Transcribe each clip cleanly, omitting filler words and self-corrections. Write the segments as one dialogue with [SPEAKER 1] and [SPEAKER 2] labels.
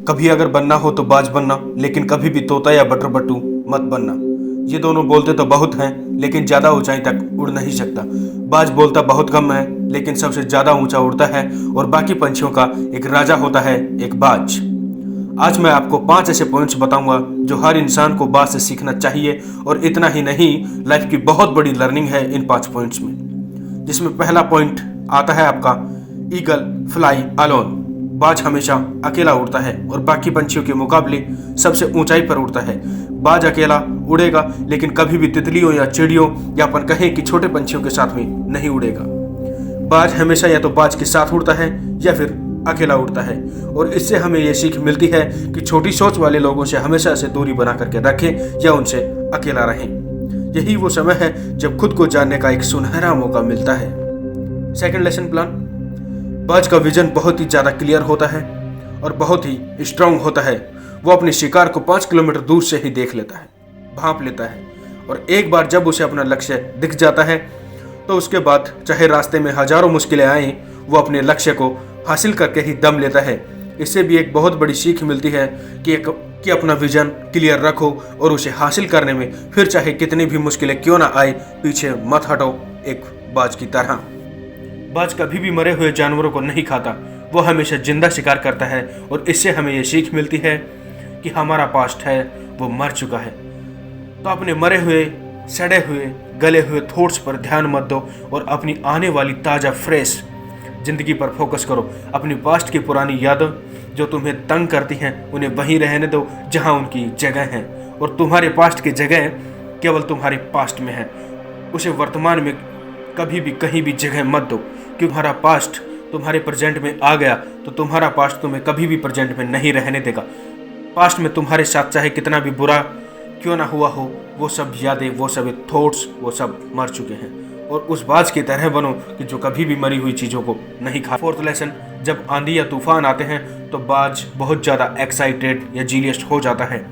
[SPEAKER 1] कभी अगर बनना हो तो बाज बनना, लेकिन कभी भी तोता या बटर बट्टू मत बनना। ये दोनों बोलते तो बहुत हैं, लेकिन ज़्यादा ऊंचाई तक उड़ नहीं सकता। बाज बोलता बहुत कम है, लेकिन सबसे ज़्यादा ऊंचा उड़ता है और बाकी पंछियों का एक राजा होता है, एक बाज। आज मैं आपको 5 ऐसे पॉइंट्स बताऊंगा जो हर इंसान को बाज से सीखना चाहिए, और इतना ही नहीं, लाइफ की बहुत बड़ी लर्निंग है इन 5 पॉइंट्स में। जिसमें पहला पॉइंट आता है आपका ईगल फ्लाई अलोन। बाज हमेशा अकेला उड़ता है और बाकी पंछियों के मुकाबले सबसे ऊंचाई पर उड़ता है। बाज अकेला उड़ेगा, लेकिन कभी भी तितलियों या चिड़ियों या अपन कहें कि छोटे पंछियों के साथ में नहीं उड़ेगा। बाज हमेशा या तो बाज के साथ उड़ता है या फिर अकेला उड़ता है, और इससे हमें यह सीख मिलती है कि छोटी सोच वाले लोगों से हमेशा से दूरी बना करके रखें या उनसे अकेला रहें। यही वो समय है जब खुद को जानने का एक सुनहरा मौका मिलता है। Second lesson plan. बाज का विजन बहुत ही ज़्यादा क्लियर होता है और बहुत ही स्ट्रांग होता है। वो अपने शिकार को 5 किलोमीटर दूर से ही देख लेता है, भांप लेता है, और एक बार जब उसे अपना लक्ष्य दिख जाता है तो उसके बाद चाहे रास्ते में हजारों मुश्किलें आएं, वो अपने लक्ष्य को हासिल करके ही दम लेता है। इससे भी एक बहुत बड़ी सीख मिलती है कि अपना विजन क्लियर रखो और उसे हासिल करने में फिर चाहे कितनी भी मुश्किलें क्यों ना आए, पीछे मत हटो, एक बाज की तरह। बाज कभी भी मरे हुए जानवरों को नहीं खाता, वो हमेशा जिंदा शिकार करता है, और इससे हमें ये सीख मिलती है कि हमारा पास्ट है वो मर चुका है। तो अपने मरे हुए, सड़े हुए, गले हुए थॉट्स पर ध्यान मत दो और अपनी आने वाली ताज़ा फ्रेश जिंदगी पर फोकस करो। अपनी पास्ट की पुरानी यादों जो तुम्हें तंग करती हैं उन्हें वहीं रहने दो जहां उनकी जगह है, और तुम्हारे पास्ट की जगह केवल तुम्हारे पास्ट में है। उसे वर्तमान में कभी भी कहीं भी जगह मत दो, क्योंकि तुम्हारा पास्ट तुम्हारे प्रेजेंट में आ गया तो तुम्हारा पास्ट तुम्हें कभी भी प्रेजेंट में नहीं रहने देगा। पास्ट में तुम्हारे साथ चाहे कितना भी बुरा क्यों ना हुआ हो, वो सब यादें, वो सब थॉट्स, वो सब मर चुके हैं, और उस बाज की तरह बनो कि जो कभी भी मरी हुई चीज़ों को नहीं खा। Fourth lesson. जब आंधी या तूफान आते हैं तो बाज बहुत ज़्यादा एक्साइटेड या जीलियस हो जाता है।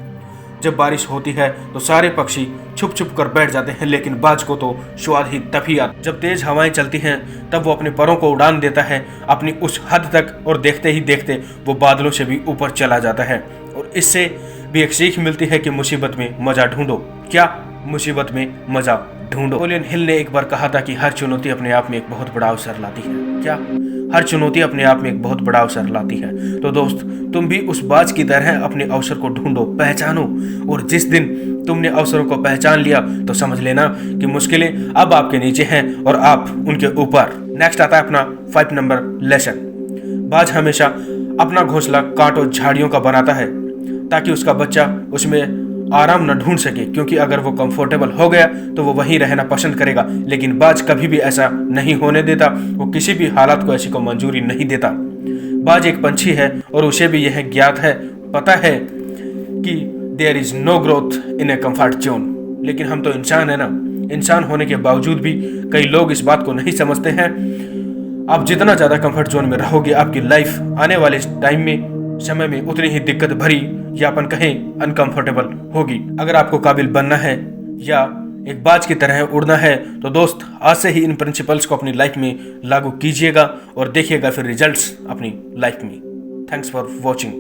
[SPEAKER 1] जब बारिश होती है तो सारे पक्षी छुप छुप कर बैठ जाते हैं, लेकिन बाज को तो स्वाद ही तभी आता। जब तेज हवाएं चलती हैं तब वो अपने परों को उड़ान देता है अपनी उस हद तक, और देखते ही देखते वो बादलों से भी ऊपर चला जाता है। और इससे भी एक सीख मिलती है कि मुसीबत में मजा ढूंढो। क्या? मुसीबत में मजा ढूंढो। नेपोलियन हिल ने एक बार कहा था कि हर चुनौती अपने आप में एक बहुत बड़ा अवसर लाती है। क्या? हर चुनौती अपने आप में एक बहुत बड़ा अवसर लाती है। तो दोस्त, तुम भी उस बाज की तरह अपने अवसर को ढूंढो, पहचानो, और जिस दिन तुमने अवसरों को पहचान लिया तो समझ लेना कि मुश्किलें अब आपके नीचे हैं और आप उनके ऊपर। नेक्स्ट आता है अपना 5 नंबर लेसन। बाज हमेशा अपना घोंसला कांटों झाड़ियों का बनाता है ताकि उसका बच्चा उसमें आराम न ढूंढ सके, क्योंकि अगर वो कंफर्टेबल हो गया तो वो वहीं रहना पसंद करेगा। लेकिन बाज कभी भी ऐसा नहीं होने देता, वो किसी भी हालात को ऐसी को मंजूरी नहीं देता। बाज एक पंछी है और उसे भी यह ज्ञात है, पता है कि there is no growth in a comfort zone. लेकिन हम तो इंसान है ना, इंसान होने के बावजूद भी कई लोग इस बात को नहीं समझते हैं। आप जितना ज़्यादा कंफर्ट जोन में रहोगे, आपकी लाइफ आने वाले टाइम में, समय में उतनी ही दिक्कत भरी या अपन कहें अनकंफर्टेबल होगी। अगर आपको काबिल बनना है या एक बाज की तरह उड़ना है तो दोस्त, आज से ही इन प्रिंसिपल्स को अपनी लाइफ में लागू कीजिएगा और देखिएगा फिर रिजल्ट्स अपनी लाइफ में। Thanks for watching.